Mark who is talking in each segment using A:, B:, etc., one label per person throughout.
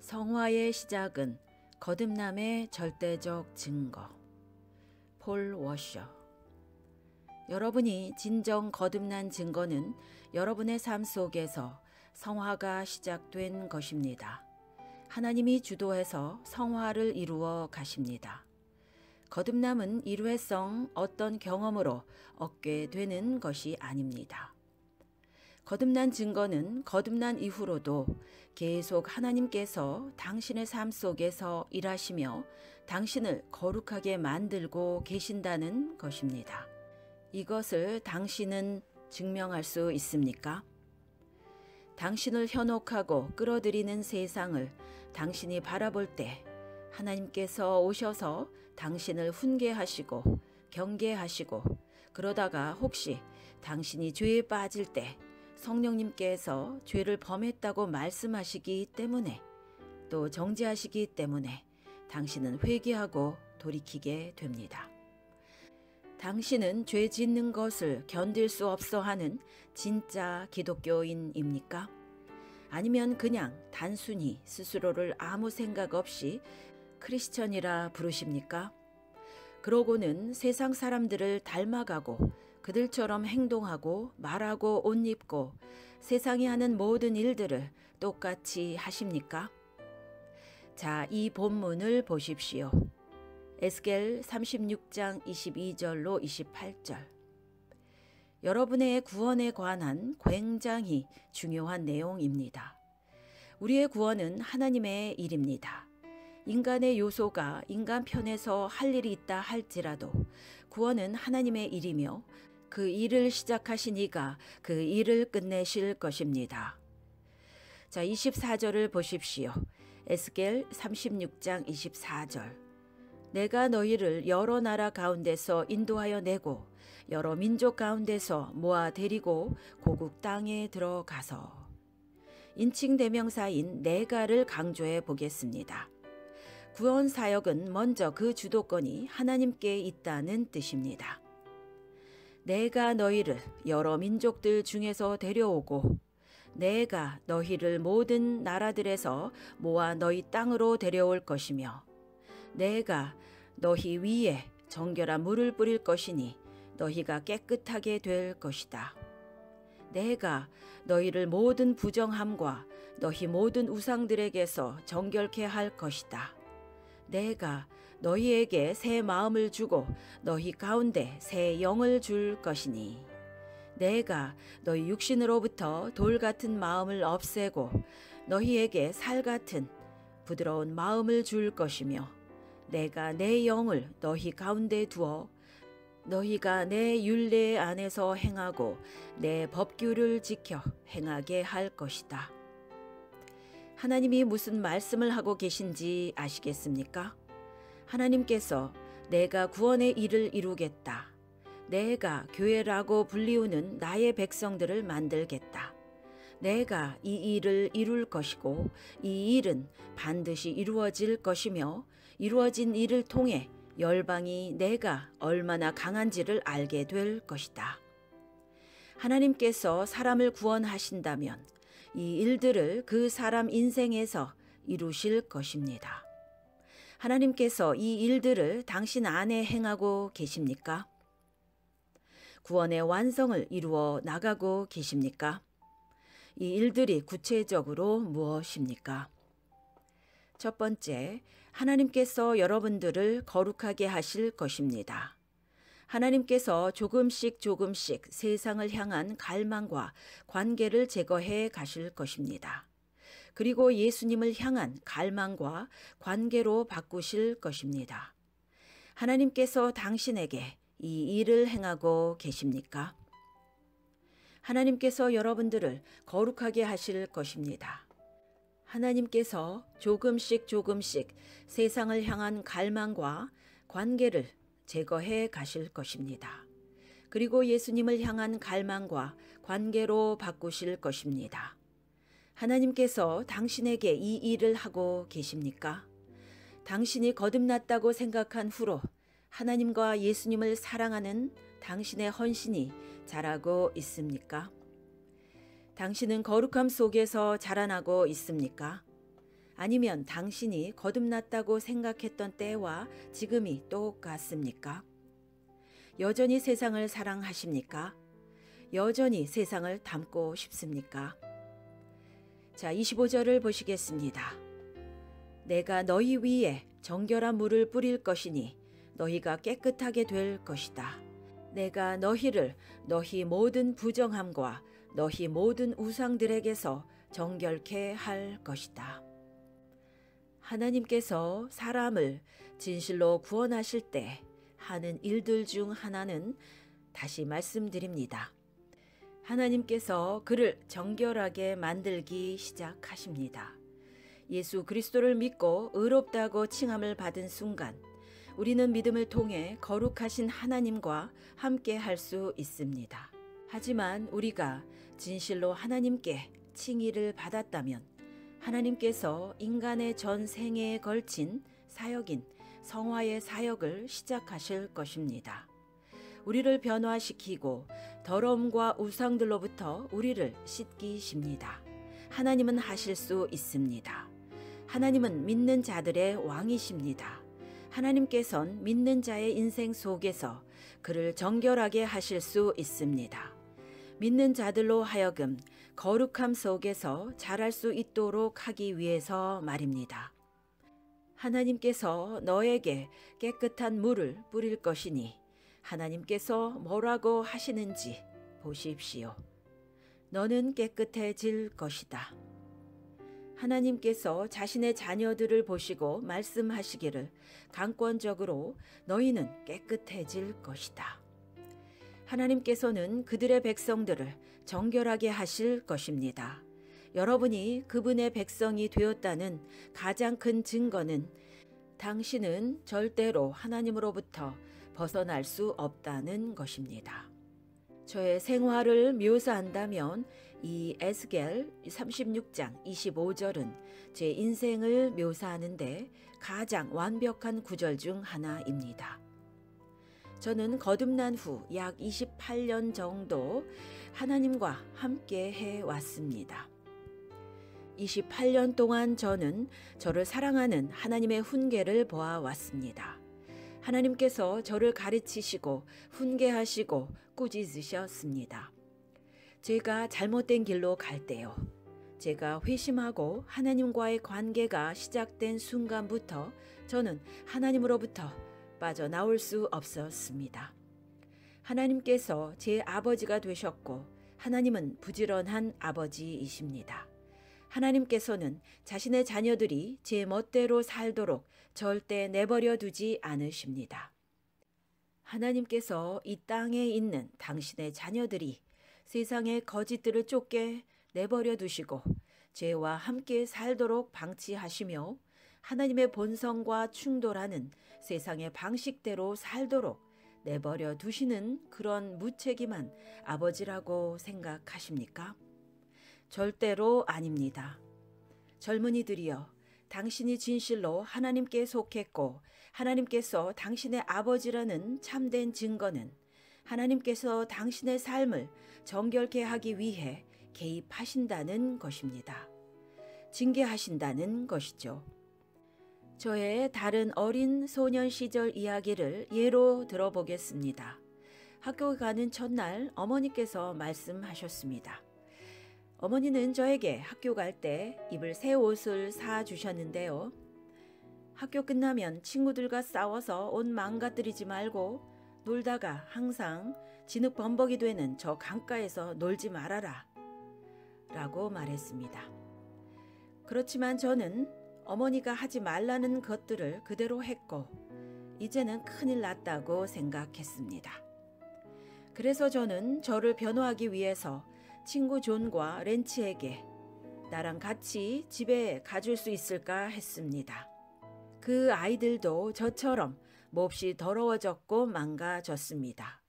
A: 성화의 시작은 거듭남의 절대적 증거. 폴 워셔. 여러분이 진정 거듭난 증거는 여러분의 삶 속에서 성화가 시작된 것입니다. 하나님이 주도해서 성화를 이루어 가십니다. 거듭남은 일회성 어떤 경험으로 얻게 되는 것이 아닙니다. 거듭난 증거는 거듭난 이후로도 계속 하나님께서 당신의 삶 속에서 일하시며 당신을 거룩하게 만들고 계신다는 것입니다. 이것을 당신은 증명할 수 있습니까? 당신을 현혹하고 끌어들이는 세상을 당신이 바라볼 때 하나님께서 오셔서 당신을 훈계하시고 경계하시고 그러다가 혹시 당신이 죄에 빠질 때 성령님께서 죄를 범했다고 말씀하시기 때문에 또 정죄하시기 때문에 당신은 회개하고 돌이키게 됩니다. 당신은 죄 짓는 것을 견딜 수 없어 하는 진짜 기독교인입니까? 아니면 그냥 단순히 스스로를 아무 생각 없이 크리스천이라 부르십니까? 그러고는 세상 사람들을 닮아가고 그들처럼 행동하고 말하고 옷 입고 세상이 하는 모든 일들을 똑같이 하십니까? 자, 이 본문을 보십시오. 에스겔 36장 22절로 28절. 여러분의 구원에 관한 굉장히 중요한 내용입니다. 우리의 구원은 하나님의 일입니다. 인간의 요소가 인간 편에서 할 일이 있다 할지라도 구원은 하나님의 일이며 그 일을 시작하신 이가 그 일을 끝내실 것입니다. 자, 24절을 보십시오. 에스겔 36장 24절. 내가 너희를 여러 나라 가운데서 인도하여 내고 여러 민족 가운데서 모아 데리고 고국 땅에 들어가서. 인칭 대명사인 내가를 강조해 보겠습니다. 구원 사역은 먼저 그 주도권이 하나님께 있다는 뜻입니다. 내가 너희를 여러 민족들 중에서 데려오고 내가 너희를 모든 나라들에서 모아 너희 땅으로 데려올 것이며 내가 너희 위에 정결한 물을 뿌릴 것이니 너희가 깨끗하게 될 것이다. 내가 너희를 모든 부정함과 너희 모든 우상들에게서 정결케 할 것이다. 내가 너희에게 새 마음을 주고 너희 가운데 새 영을 줄 것이니 내가 너희 육신으로부터 돌 같은 마음을 없애고 너희에게 살 같은 부드러운 마음을 줄 것이며 내가 내 영을 너희 가운데 두어 너희가 내 율례 안에서 행하고 내 법규를 지켜 행하게 할 것이다. 하나님이 무슨 말씀을 하고 계신지 아시겠습니까? 하나님께서 내가 구원의 일을 이루겠다. 내가 교회라고 불리우는 나의 백성들을 만들겠다. 내가 이 일을 이룰 것이고 이 일은 반드시 이루어질 것이며 이루어진 일을 통해 열방이 내가 얼마나 강한지를 알게 될 것이다. 하나님께서 사람을 구원하신다면 이 일들을 그 사람 인생에서 이루실 것입니다. 하나님께서 이 일들을 당신 안에 행하고 계십니까? 구원의 완성을 이루어 나가고 계십니까? 이 일들이 구체적으로 무엇입니까? 첫 번째, 하나님께서 여러분들을 거룩하게 하실 것입니다. 하나님께서 조금씩 세상을 향한 갈망과 관계를 제거해 가실 것입니다. 그리고 예수님을 향한 갈망과 관계로 바꾸실 것입니다. 하나님께서 당신에게 이 일을 행하고 계십니까? 하나님께서 여러분들을 거룩하게 하실 것입니다. 하나님께서 조금씩 세상을 향한 갈망과 관계를 제거해 가실 것입니다. 그리고 예수님을 향한 갈망과 관계로 바꾸실 것입니다. 하나님께서 당신에게 이 일을 하고 계십니까? 당신이 거듭났다고 생각한 후로 하나님과 예수님을 사랑하는 당신의 헌신이 자라고 있습니까? 당신은 거룩함 속에서 자라나고 있습니까? 아니면 당신이 거듭났다고 생각했던 때와 지금이 똑같습니까? 여전히 세상을 사랑하십니까? 여전히 세상을 닮고 싶습니까? 자, 25절을 보시겠습니다. 내가 너희 위에 정결한 물을 뿌릴 것이니 너희가 깨끗하게 될 것이다. 내가 너희를 너희 모든 부정함과 너희 모든 우상들에게서 정결케 할 것이다. 하나님께서 사람을 진실로 구원하실 때 하는 일들 중 하나는 다시 말씀드립니다. 하나님께서 그를 정결하게 만들기 시작하십니다. 예수 그리스도를 믿고 의롭다고 칭함을 받은 순간 우리는 믿음을 통해 거룩하신 하나님과 함께 할 수 있습니다. 하지만 우리가 진실로 하나님께 칭의를 받았다면 하나님께서 인간의 전 생애에 걸친 사역인 성화의 사역을 시작하실 것입니다. 우리를 변화시키고 더러움과 우상들로부터 우리를 씻기십니다. 하나님은 하실 수 있습니다. 하나님은 믿는 자들의 왕이십니다. 하나님께선 믿는 자의 인생 속에서 그를 정결하게 하실 수 있습니다. 믿는 자들로 하여금 거룩함 속에서 자랄 수 있도록 하기 위해서 말입니다. 하나님께서 너에게 깨끗한 물을 뿌릴 것이니 하나님께서 뭐라고 하시는지 보십시오. 너는 깨끗해질 것이다. 하나님께서 자신의 자녀들을 보시고 말씀하시기를 강권적으로 너희는 깨끗해질 것이다. 하나님께서는 그들의 백성들을 정결하게 하실 것입니다. 여러분이 그분의 백성이 되었다는 가장 큰 증거는 당신은 절대로 하나님으로부터 벗어날 수 없다는 것입니다. 저의 생활을 묘사한다면 이 에스겔 36장 25절은 제 인생을 묘사하는데 가장 완벽한 구절 중 하나입니다. 저는 거듭난 후 약 28년 정도 하나님과 함께 해왔습니다. 28년 동안 저는 저를 사랑하는 하나님의 훈계를 보아왔습니다. 하나님께서 저를 가르치시고 훈계하시고 꾸짖으셨습니다. 제가 잘못된 길로 갈 때요. 제가 회심하고 하나님과의 관계가 시작된 순간부터 저는 하나님으로부터 빠져나올 수 없었습니다. 하나님께서 제 아버지가 되셨고 하나님은 부지런한 아버지이십니다. 하나님께서는 자신의 자녀들이 제 멋대로 살도록 절대 내버려 두지 않으십니다. 하나님께서 이 땅에 있는 당신의 자녀들이 세상의 거짓들을 쫓게 내버려 두시고 죄와 함께 살도록 방치하시며 하나님의 본성과 충돌하는 세상의 방식대로 살도록 내버려 두시는 그런 무책임한 아버지라고 생각하십니까? 절대로 아닙니다. 젊은이들이여, 당신이 진실로 하나님께 속했고 하나님께서 당신의 아버지라는 참된 증거는 하나님께서 당신의 삶을 정결케 하기 위해 개입하신다는 것입니다. 징계하신다는 것이죠. 저의 다른 어린 소년 시절 이야기를 예로 들어보겠습니다. 학교 가는 첫날 어머니께서 말씀하셨습니다. 어머니는 저에게 학교 갈 때 입을 새 옷을 사주셨는데요. 학교 끝나면 친구들과 싸워서 옷 망가뜨리지 말고 놀다가 항상 진흙 범벅이 되는 저 강가에서 놀지 말아라 라고 말했습니다. 그렇지만 저는 어머니가 하지 말라는 것들을 그대로 했고 이제는 큰일 났다고 생각했습니다. 그래서 저는 저를 변호하기 위해서 친구 존과 렌치에게 나랑 같이 집에 가줄 수 있을까 했습니다. 그 아이들도 저처럼 몹시 더러워졌고 망가졌습니다.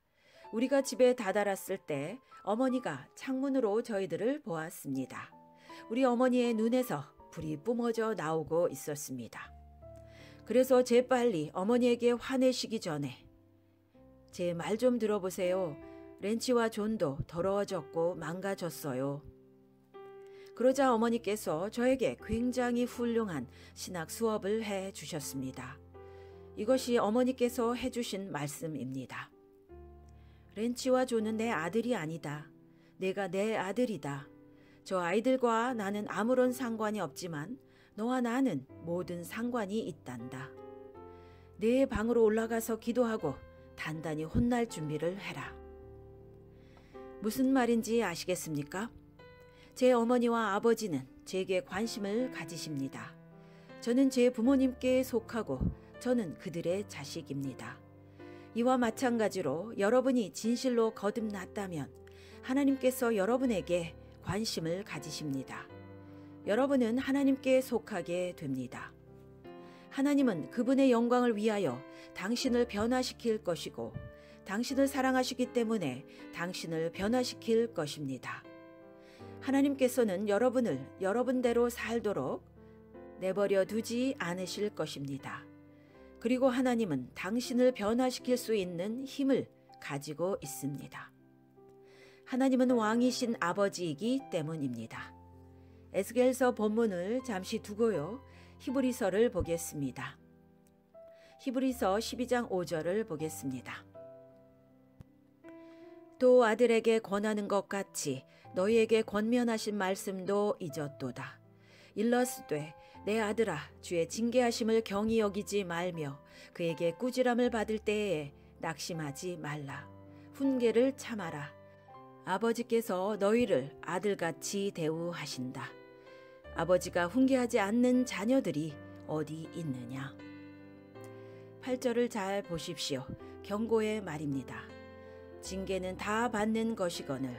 A: 우리가 집에 다다랐을 때 어머니가 창문으로 저희들을 보았습니다. 우리 어머니의 눈에서 불이 뿜어져 나오고 있었습니다. 그래서 재빨리 어머니에게 화내시기 전에 제 말 좀 들어보세요. 렌치와 존도 더러워졌고 망가졌어요. 그러자 어머니께서 저에게 굉장히 훌륭한 신학 수업을 해 주셨습니다. 이것이 어머니께서 해주신 말씀입니다. 렌치와 조는 내 아들이 아니다. 내가 내 아들이다. 저 아이들과 나는 아무런 상관이 없지만 너와 나는 모든 상관이 있단다. 내 방으로 올라가서 기도하고 단단히 혼날 준비를 해라. 무슨 말인지 아시겠습니까? 제 어머니와 아버지는 제게 관심을 가지십니다. 저는 제 부모님께 속하고 저는 그들의 자식입니다. 이와 마찬가지로 여러분이 진실로 거듭났다면 하나님께서 여러분에게 관심을 가지십니다. 여러분은 하나님께 속하게 됩니다. 하나님은 그분의 영광을 위하여 당신을 변화시킬 것이고 당신을 사랑하시기 때문에 당신을 변화시킬 것입니다. 하나님께서는 여러분을 여러분대로 살도록 내버려 두지 않으실 것입니다. 그리고 하나님은 당신을 변화시킬 수 있는 힘을 가지고 있습니다. 하나님은 왕이신 아버지이기 때문입니다. 에스겔서 본문을 잠시 두고요. 히브리서를 보겠습니다. 히브리서 12장 5절을 보겠습니다. 또 아들에게 권하는 것 같이 너희에게 권면하신 말씀도 잊었도다. 일러스되 내 아들아 주의 징계하심을 경히 여기지 말며 그에게 꾸지람을 받을 때에 낙심하지 말라. 훈계를 참아라. 아버지께서 너희를 아들같이 대우하신다. 아버지가 훈계하지 않는 자녀들이 어디 있느냐. 8절을 잘 보십시오. 경고의 말입니다. 징계는 다 받는 것이거늘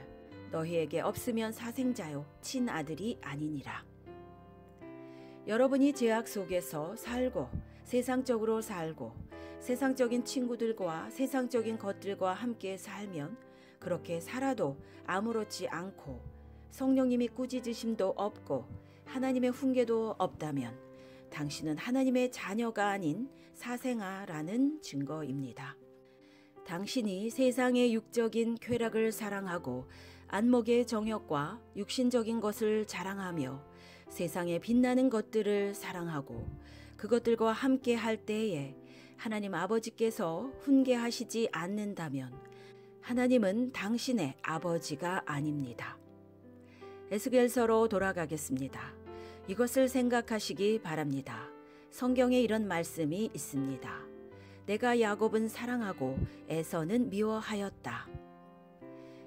A: 너희에게 없으면 사생자요 친아들이 아니니라. 여러분이 죄악 속에서 살고 세상적으로 살고 세상적인 친구들과 세상적인 것들과 함께 살면 그렇게 살아도 아무렇지 않고 성령님이 꾸짖으심도 없고 하나님의 훈계도 없다면 당신은 하나님의 자녀가 아닌 사생아라는 증거입니다. 당신이 세상의 육적인 쾌락을 사랑하고 안목의 정욕과 육신적인 것을 자랑하며 세상에 빛나는 것들을 사랑하고 그것들과 함께 할 때에 하나님 아버지께서 훈계하시지 않는다면 하나님은 당신의 아버지가 아닙니다. 에스겔서로 돌아가겠습니다. 이것을 생각하시기 바랍니다. 성경에 이런 말씀이 있습니다. 내가 야곱은 사랑하고 에서는 미워하였다.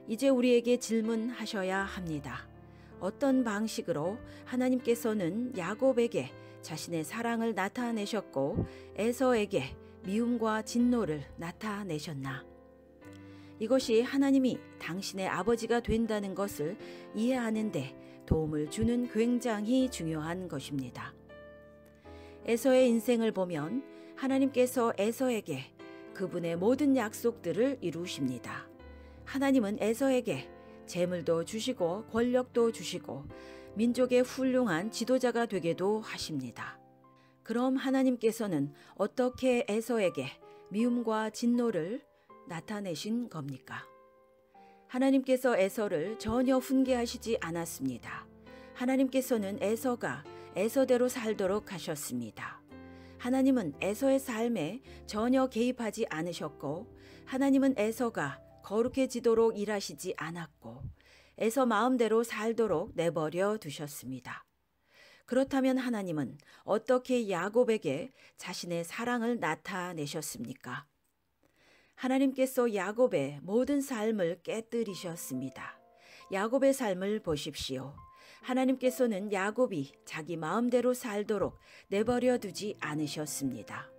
A: 이제 우리에게 질문하셔야 합니다. 어떤 방식으로 하나님께서는 야곱에게 자신의 사랑을 나타내셨고 에서에게 미움과 진노를 나타내셨나? 이것이 하나님이 당신의 아버지가 된다는 것을 이해하는데 도움을 주는 굉장히 중요한 것입니다. 에서의 인생을 보면 하나님께서 에서에게 그분의 모든 약속들을 이루십니다. 하나님은 에서에게 재물도 주시고 권력도 주시고 민족의 훌륭한 지도자가 되게도 하십니다. 그럼 하나님께서는 어떻게 에서에게 미움과 진노를 나타내신 겁니까? 하나님께서 에서를 전혀 훈계하시지 않았습니다. 하나님께서는 에서가 에서대로 살도록 하셨습니다. 하나님은 에서의 삶에 전혀 개입하지 않으셨고 하나님은 에서가 거룩해지도록 일하시지 않았고 에서 마음대로 살도록 내버려 두셨습니다. 그렇다면 하나님은 어떻게 야곱에게 자신의 사랑을 나타내셨습니까? 하나님께서 야곱의 모든 삶을 깨뜨리셨습니다. 야곱의 삶을 보십시오. 하나님께서는 야곱이 자기 마음대로 살도록 내버려 두지 않으셨습니다.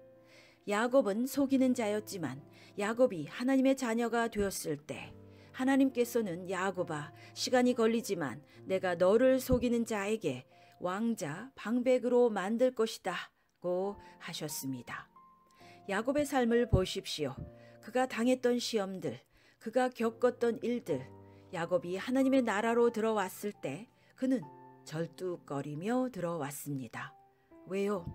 A: 야곱은 속이는 자였지만 야곱이 하나님의 자녀가 되었을 때 하나님께서는 야곱아 시간이 걸리지만 내가 너를 속이는 자에게 왕자 방백으로 만들 것이다고 하셨습니다. 야곱의 삶을 보십시오. 그가 당했던 시험들, 그가 겪었던 일들, 야곱이 하나님의 나라로 들어왔을 때 그는 절뚝거리며 들어왔습니다. 왜요?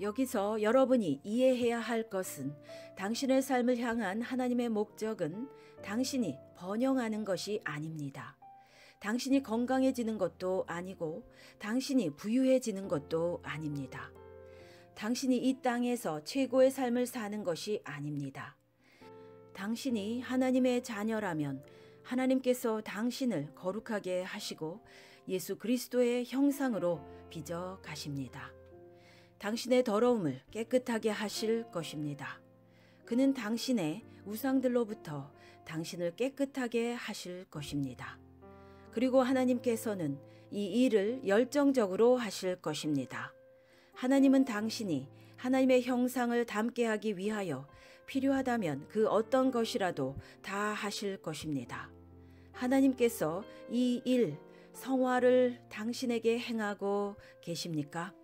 A: 여기서 여러분이 이해해야 할 것은 당신의 삶을 향한 하나님의 목적은 당신이 번영하는 것이 아닙니다. 당신이 건강해지는 것도 아니고 당신이 부유해지는 것도 아닙니다. 당신이 이 땅에서 최고의 삶을 사는 것이 아닙니다. 당신이 하나님의 자녀라면 하나님께서 당신을 거룩하게 하시고 예수 그리스도의 형상으로 빚어 가십니다. 당신의 더러움을 깨끗하게 하실 것입니다. 그는 당신의 우상들로부터 당신을 깨끗하게 하실 것입니다. 그리고 하나님께서는 이 일을 열정적으로 하실 것입니다. 하나님은 당신이 하나님의 형상을 담게 하기 위하여 필요하다면 그 어떤 것이라도 다 하실 것입니다. 하나님께서 이 일, 성화를 당신에게 행하고 계십니까?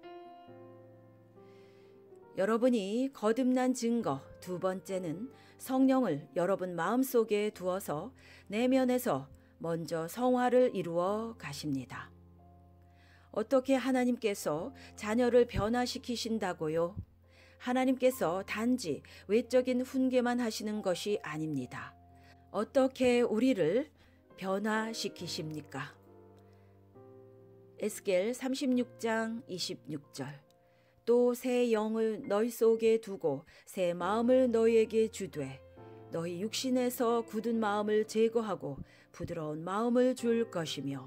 A: 여러분이 거듭난 증거 두 번째는 성령을 여러분 마음속에 두어서 내면에서 먼저 성화를 이루어 가십니다. 어떻게 하나님께서 자녀를 변화시키신다고요? 하나님께서 단지 외적인 훈계만 하시는 것이 아닙니다. 어떻게 우리를 변화시키십니까? 에스겔 36장 26절. 또 새 영을 너희 속에 두고 새 마음을 너희에게 주되 너희 육신에서 굳은 마음을 제거하고 부드러운 마음을 줄 것이며.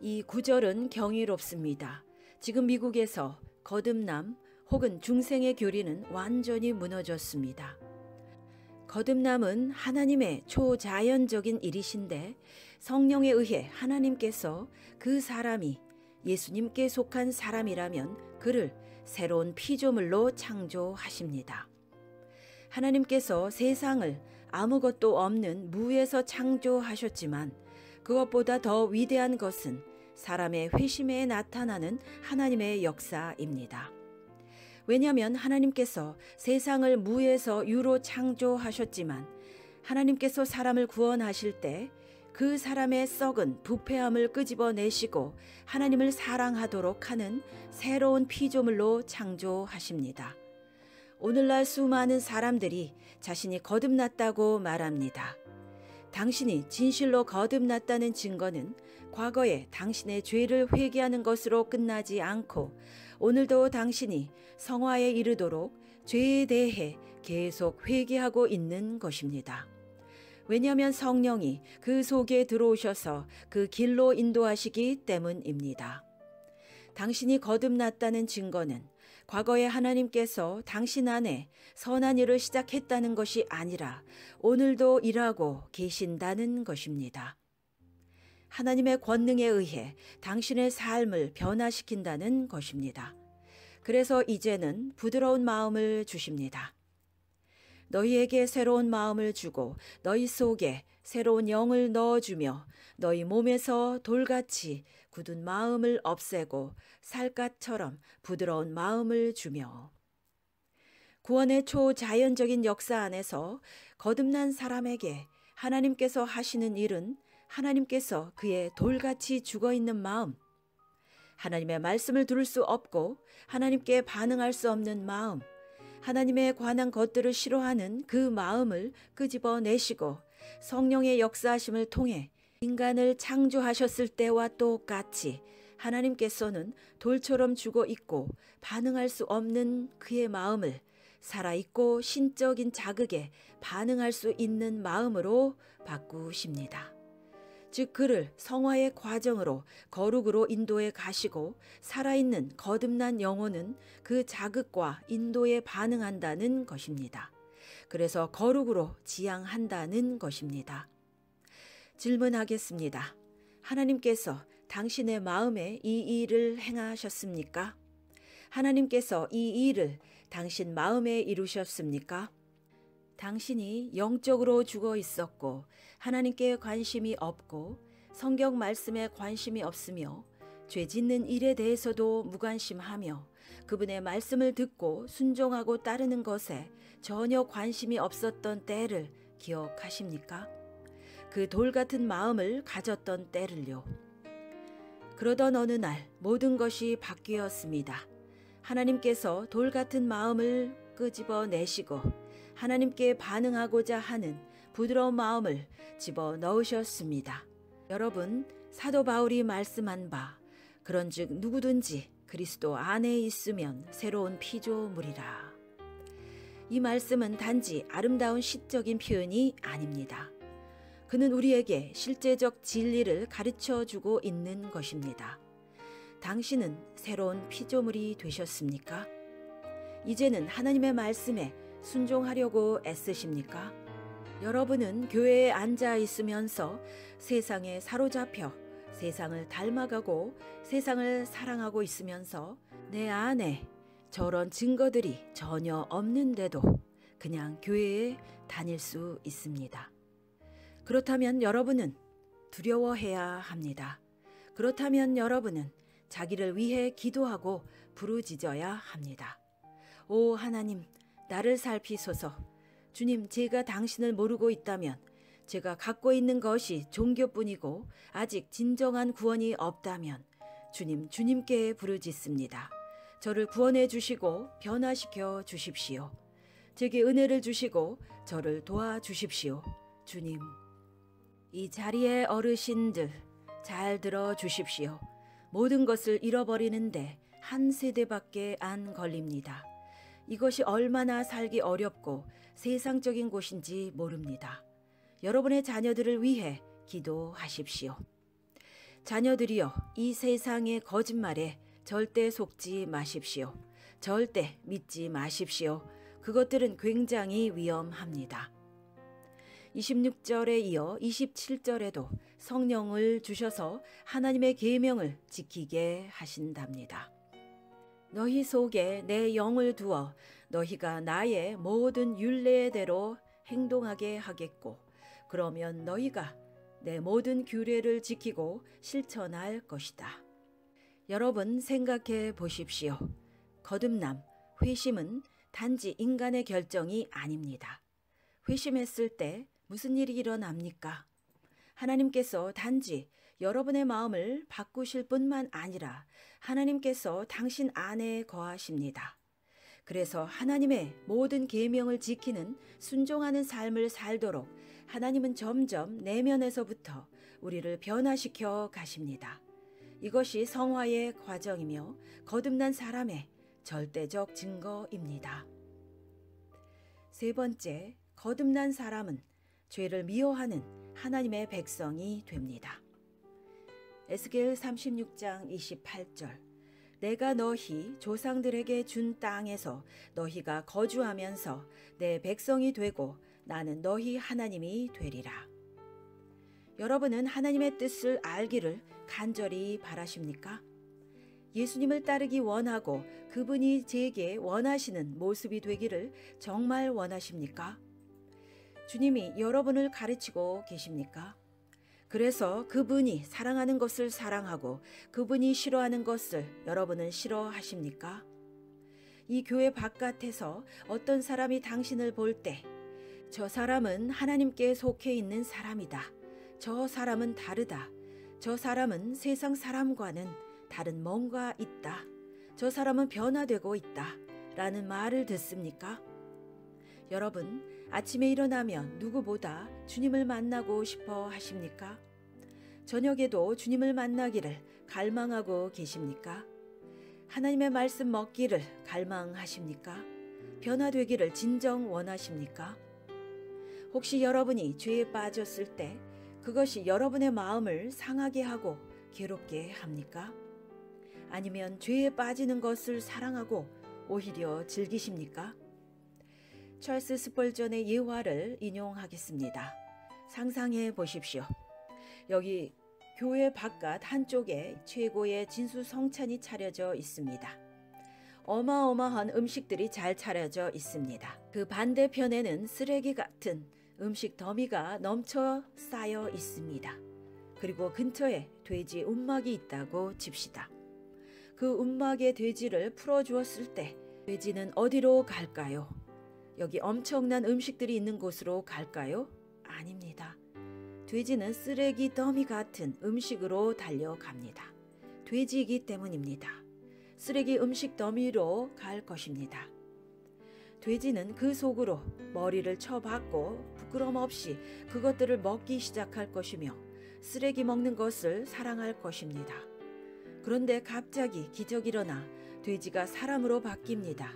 A: 이 구절은 경이롭습니다. 지금 미국에서 거듭남 혹은 중생의 교리는 완전히 무너졌습니다. 거듭남은 하나님의 초자연적인 일이신데 성령에 의해 하나님께서 그 사람이 예수님께 속한 사람이라면 그를 새로운 피조물로 창조하십니다. 하나님께서 세상을 아무것도 없는 무에서 창조하셨지만 그것보다 더 위대한 것은 사람의 회심에 나타나는 하나님의 역사입니다. 왜냐하면 하나님께서 세상을 무에서 유로 창조하셨지만 하나님께서 사람을 구원하실 때 그 사람의 썩은 부패함을 끄집어내시고 하나님을 사랑하도록 하는 새로운 피조물로 창조하십니다. 오늘날 수많은 사람들이 자신이 거듭났다고 말합니다. 당신이 진실로 거듭났다는 증거는 과거에 당신의 죄를 회개하는 것으로 끝나지 않고 오늘도 당신이 성화에 이르도록 죄에 대해 계속 회개하고 있는 것입니다. 왜냐하면 성령이 그 속에 들어오셔서 그 길로 인도하시기 때문입니다. 당신이 거듭났다는 증거는 과거에 하나님께서 당신 안에 선한 일을 시작했다는 것이 아니라 오늘도 일하고 계신다는 것입니다. 하나님의 권능에 의해 당신의 삶을 변화시킨다는 것입니다. 그래서 이제는 부드러운 마음을 주십니다. 너희에게 새로운 마음을 주고 너희 속에 새로운 영을 넣어주며 너희 몸에서 돌같이 굳은 마음을 없애고 살갗처럼 부드러운 마음을 주며. 구원의 초자연적인 역사 안에서 거듭난 사람에게 하나님께서 하시는 일은 하나님께서 그의 돌같이 죽어있는 마음, 하나님의 말씀을 들을 수 없고 하나님께 반응할 수 없는 마음, 하나님에 관한 것들을 싫어하는 그 마음을 끄집어내시고 성령의 역사하심을 통해 인간을 창조하셨을 때와 똑같이 하나님께서는 돌처럼 죽어 있고 반응할 수 없는 그의 마음을 살아있고 신적인 자극에 반응할 수 있는 마음으로 바꾸십니다. 즉 그를 성화의 과정으로 거룩으로 인도해 가시고 살아있는 거듭난 영혼은 그 자극과 인도에 반응한다는 것입니다. 그래서 거룩으로 지향한다는 것입니다. 질문하겠습니다. 하나님께서 당신의 마음에 이 일을 행하셨습니까? 하나님께서 이 일을 당신 마음에 이루셨습니까? 당신이 영적으로 죽어 있었고 하나님께 관심이 없고 성경 말씀에 관심이 없으며 죄 짓는 일에 대해서도 무관심하며 그분의 말씀을 듣고 순종하고 따르는 것에 전혀 관심이 없었던 때를 기억하십니까? 그 돌 같은 마음을 가졌던 때를요. 그러던 어느 날 모든 것이 바뀌었습니다. 하나님께서 돌 같은 마음을 끄집어내시고 하나님께 반응하고자 하는 부드러운 마음을 집어넣으셨습니다. 여러분, 사도 바울이 말씀한 바 그런즉 누구든지 그리스도 안에 있으면 새로운 피조물이라. 이 말씀은 단지 아름다운 시적인 표현이 아닙니다. 그는 우리에게 실제적 진리를 가르쳐주고 있는 것입니다. 당신은 새로운 피조물이 되셨습니까? 이제는 하나님의 말씀에 순종하려고 애쓰십니까? 여러분은 교회에 앉아 있으면서 세상에 사로잡혀 세상을 닮아가고 세상을 사랑하고 있으면서 내 안에 저런 증거들이 전혀 없는데도 그냥 교회에 다닐 수 있습니다. 그렇다면 여러분은 두려워해야 합니다. 그렇다면 여러분은 자기를 위해 기도하고 부르짖어야 합니다. 오 하나님, 나를 살피소서. 주님, 제가 당신을 모르고 있다면, 제가 갖고 있는 것이 종교뿐이고 아직 진정한 구원이 없다면 주님, 주님께 부르짖습니다. 저를 구원해 주시고 변화시켜 주십시오. 제게 은혜를 주시고 저를 도와주십시오. 주님, 이 자리의 어르신들 잘 들어주십시오. 모든 것을 잃어버리는데 한 세대밖에 안 걸립니다. 이것이 얼마나 살기 어렵고 세상적인 곳인지 모릅니다. 여러분의 자녀들을 위해 기도하십시오. 자녀들이여, 이 세상의 거짓말에 절대 속지 마십시오. 절대 믿지 마십시오. 그것들은 굉장히 위험합니다. 26절에 이어 27절에도 성령을 주셔서 하나님의 계명을 지키게 하신답니다. 너희 속에 내 영을 두어 너희가 나의 모든 율례대로 행동하게 하겠고 그러면 너희가 내 모든 규례를 지키고 실천할 것이다. 여러분 생각해 보십시오. 거듭남, 회심은 단지 인간의 결정이 아닙니다. 회심했을 때 무슨 일이 일어납니까? 하나님께서 단지 여러분의 마음을 바꾸실 뿐만 아니라 하나님께서 당신 안에 거하십니다. 그래서 하나님의 모든 계명을 지키는 순종하는 삶을 살도록 하나님은 점점 내면에서부터 우리를 변화시켜 가십니다. 이것이 성화의 과정이며 거듭난 사람의 절대적 증거입니다. 세 번째, 거듭난 사람은 죄를 미워하는 하나님의 백성이 됩니다. 에스겔 36장 28절 내가 너희 조상들에게 준 땅에서 너희가 거주하면서 내 백성이 되고 나는 너희 하나님이 되리라. 여러분은 하나님의 뜻을 알기를 간절히 바라십니까? 예수님을 따르기 원하고 그분이 제게 원하시는 모습이 되기를 정말 원하십니까? 주님이 여러분을 가르치고 계십니까? 그래서 그분이 사랑하는 것을 사랑하고 그분이 싫어하는 것을 여러분은 싫어하십니까? 이 교회 바깥에서 어떤 사람이 당신을 볼 때 저 사람은 하나님께 속해 있는 사람이다. 저 사람은 다르다. 저 사람은 세상 사람과는 다른 뭔가 있다. 저 사람은 변화되고 있다. 라는 말을 듣습니까? 여러분, 아침에 일어나면 누구보다 주님을 만나고 싶어 하십니까? 저녁에도 주님을 만나기를 갈망하고 계십니까? 하나님의 말씀 먹기를 갈망하십니까? 변화되기를 진정 원하십니까? 혹시 여러분이 죄에 빠졌을 때 그것이 여러분의 마음을 상하게 하고 괴롭게 합니까? 아니면 죄에 빠지는 것을 사랑하고 오히려 즐기십니까? 찰스 스펄전의 예화를 인용하겠습니다. 상상해 보십시오. 여기 교회 바깥 한쪽에 최고의 진수성찬이 차려져 있습니다. 어마어마한 음식들이 잘 차려져 있습니다. 그 반대편에는 쓰레기 같은 음식 더미가 넘쳐 쌓여 있습니다. 그리고 근처에 돼지 움막이 있다고 칩시다. 그 움막의 돼지를 풀어주었을 때 돼지는 어디로 갈까요? 여기 엄청난 음식들이 있는 곳으로 갈까요? 아닙니다. 돼지는 쓰레기 더미 같은 음식으로 달려갑니다. 돼지이기 때문입니다. 쓰레기 음식 더미로 갈 것입니다. 돼지는 그 속으로 머리를 쳐박고 부끄럼 없이 그것들을 먹기 시작할 것이며 쓰레기 먹는 것을 사랑할 것입니다. 그런데 갑자기 기적이 일어나 돼지가 사람으로 바뀝니다.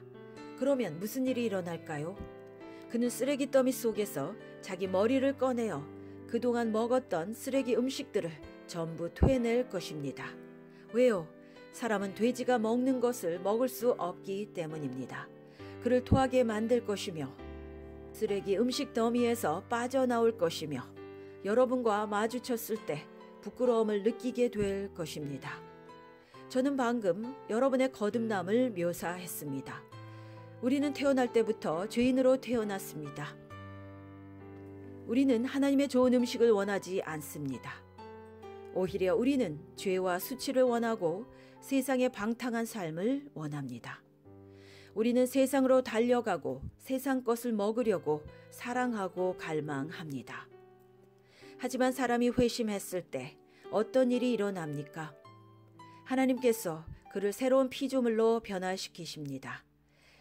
A: 그러면 무슨 일이 일어날까요? 그는 쓰레기 더미 속에서 자기 머리를 꺼내어 그동안 먹었던 쓰레기 음식들을 전부 토해낼 것입니다. 왜요? 사람은 돼지가 먹는 것을 먹을 수 없기 때문입니다. 그를 토하게 만들 것이며 쓰레기 음식 더미에서 빠져나올 것이며 여러분과 마주쳤을 때 부끄러움을 느끼게 될 것입니다. 저는 방금 여러분의 거듭남을 묘사했습니다. 우리는 태어날 때부터 죄인으로 태어났습니다. 우리는 하나님의 좋은 음식을 원하지 않습니다. 오히려 우리는 죄와 수치를 원하고 세상의 방탕한 삶을 원합니다. 우리는 세상으로 달려가고 세상 것을 먹으려고 사랑하고 갈망합니다. 하지만 사람이 회심했을 때 어떤 일이 일어납니까? 하나님께서 그를 새로운 피조물로 변화시키십니다.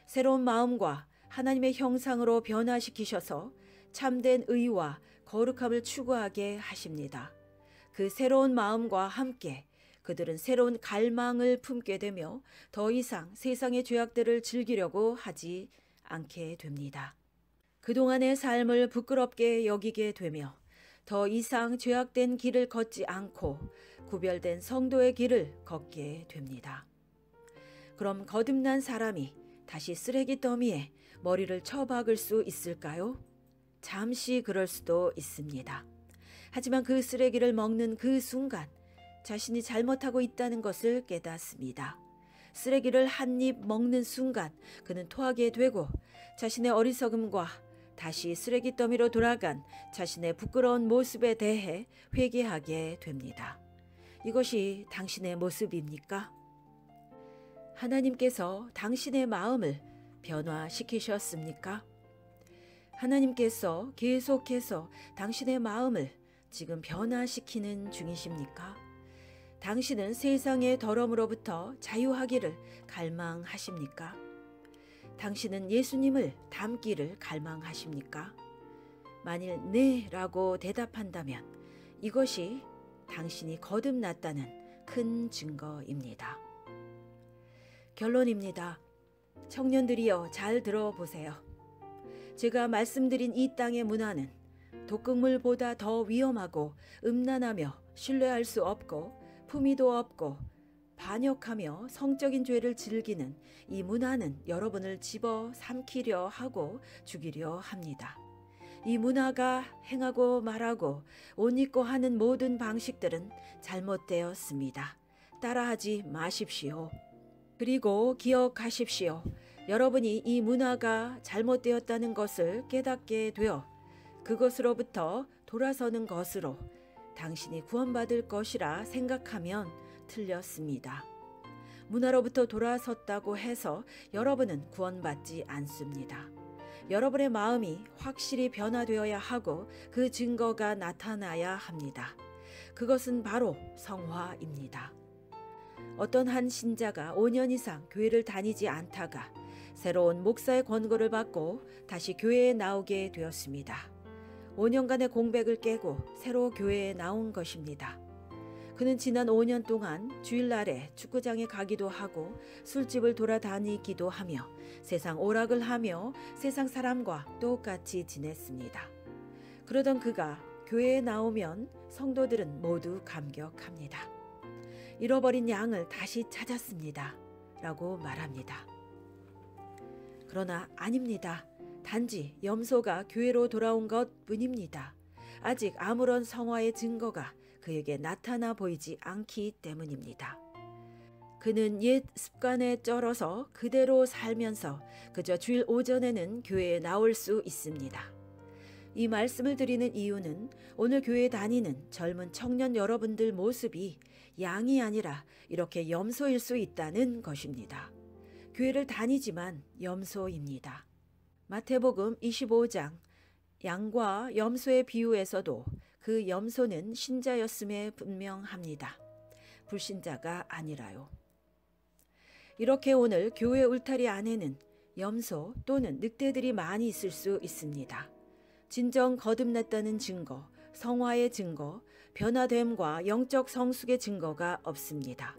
A: 새로운 마음과 하나님의 형상으로 변화시키셔서 참된 의와 거룩함을 추구하게 하십니다. 그 새로운 마음과 함께 그들은 새로운 갈망을 품게 되며 더 이상 세상의 죄악들을 즐기려고 하지 않게 됩니다. 그동안의 삶을 부끄럽게 여기게 되며 더 이상 죄악된 길을 걷지 않고 구별된 성도의 길을 걷게 됩니다. 그럼 거듭난 사람이 다시 쓰레기 더미에 머리를 쳐박을 수 있을까요? 잠시 그럴 수도 있습니다. 하지만 그 쓰레기를 먹는 그 순간 자신이 잘못하고 있다는 것을 깨닫습니다. 쓰레기를 한 입 먹는 순간 그는 토하게 되고 자신의 어리석음과 다시 쓰레기 더미로 돌아간 자신의 부끄러운 모습에 대해 회개하게 됩니다. 이것이 당신의 모습입니까? 하나님께서 당신의 마음을 변화시키셨습니까? 하나님께서 계속해서 당신의 마음을 지금 변화시키는 중이십니까? 당신은 세상의 더러움으로부터 자유하기를 갈망하십니까? 당신은 예수님을 닮기를 갈망하십니까? 만일 네라고 대답한다면 이것이 당신이 거듭났다는 큰 증거입니다. 결론입니다. 청년들이여 잘 들어보세요. 제가 말씀드린 이 땅의 문화는 독극물보다 더 위험하고 음란하며 신뢰할 수 없고 품위도 없고 반역하며 성적인 죄를 즐기는 이 문화는 여러분을 집어 삼키려 하고 죽이려 합니다. 이 문화가 행하고 말하고 옷 입고 하는 모든 방식들은 잘못되었습니다. 따라하지 마십시오. 그리고 기억하십시오. 여러분이 이 문화가 잘못되었다는 것을 깨닫게 되어 그것으로부터 돌아서는 것으로 당신이 구원받을 것이라 생각하면 틀렸습니다. 문화로부터 돌아섰다고 해서 여러분은 구원받지 않습니다. 여러분의 마음이 확실히 변화되어야 하고 그 증거가 나타나야 합니다. 그것은 바로 성화입니다. 어떤 한 신자가 5년 이상 교회를 다니지 않다가 새로운 목사의 권고를 받고 다시 교회에 나오게 되었습니다. 5년간의 공백을 깨고 새로 교회에 나온 것입니다. 그는 지난 5년 동안 주일날에 축구장에 가기도 하고 술집을 돌아다니기도 하며 세상 오락을 하며 세상 사람과 똑같이 지냈습니다. 그러던 그가 교회에 나오면 성도들은 모두 감격합니다. 잃어버린 양을 다시 찾았습니다. 라고 말합니다. 그러나 아닙니다. 단지 염소가 교회로 돌아온 것 뿐입니다. 아직 아무런 성화의 증거가 그에게 나타나 보이지 않기 때문입니다. 그는 옛 습관에 쩔어서 그대로 살면서 그저 주일 오전에는 교회에 나올 수 있습니다. 이 말씀을 드리는 이유는 오늘 교회에 다니는 젊은 청년 여러분들 모습이 양이 아니라 이렇게 염소일 수 있다는 것입니다. 교회를 다니지만 염소입니다. 마태복음 25장 양과 염소의 비유에서도 그 염소는 신자였음에 분명합니다. 불신자가 아니라요. 이렇게 오늘 교회 울타리 안에는 염소 또는 늑대들이 많이 있을 수 있습니다. 진정 거듭났다는 증거, 성화의 증거, 변화됨과 영적 성숙의 증거가 없습니다.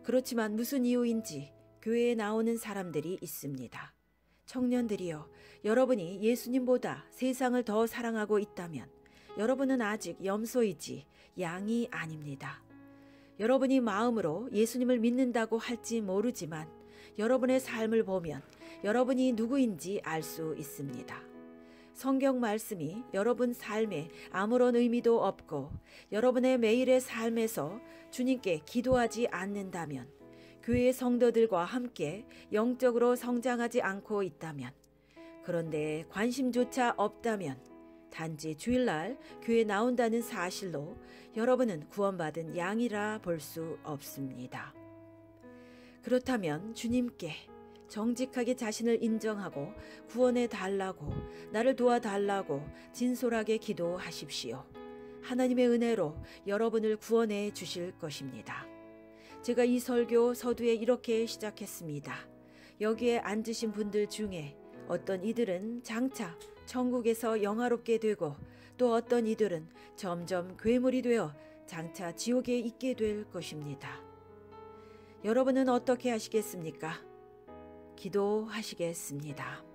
A: 그렇지만 무슨 이유인지 교회에 나오는 사람들이 있습니다. 청년들이여, 여러분이 예수님보다 세상을 더 사랑하고 있다면 여러분은 아직 염소이지 양이 아닙니다. 여러분이 마음으로 예수님을 믿는다고 할지 모르지만 여러분의 삶을 보면 여러분이 누구인지 알 수 있습니다. 성경 말씀이 여러분 삶에 아무런 의미도 없고 여러분의 매일의 삶에서 주님께 기도하지 않는다면, 교회의 성도들과 함께 영적으로 성장하지 않고 있다면, 그런데 관심조차 없다면 단지 주일날 교회 나온다는 사실로 여러분은 구원받은 양이라 볼 수 없습니다. 그렇다면 주님께 정직하게 자신을 인정하고 구원해 달라고, 나를 도와달라고 진솔하게 기도하십시오. 하나님의 은혜로 여러분을 구원해 주실 것입니다. 제가 이 설교 서두에 이렇게 시작했습니다. 여기에 앉으신 분들 중에 어떤 이들은 장차 천국에서 영화롭게 되고, 또 어떤 이들은 점점 괴물이 되어 장차 지옥에 있게 될 것입니다. 여러분은 어떻게 하시겠습니까? 기도하시겠습니다.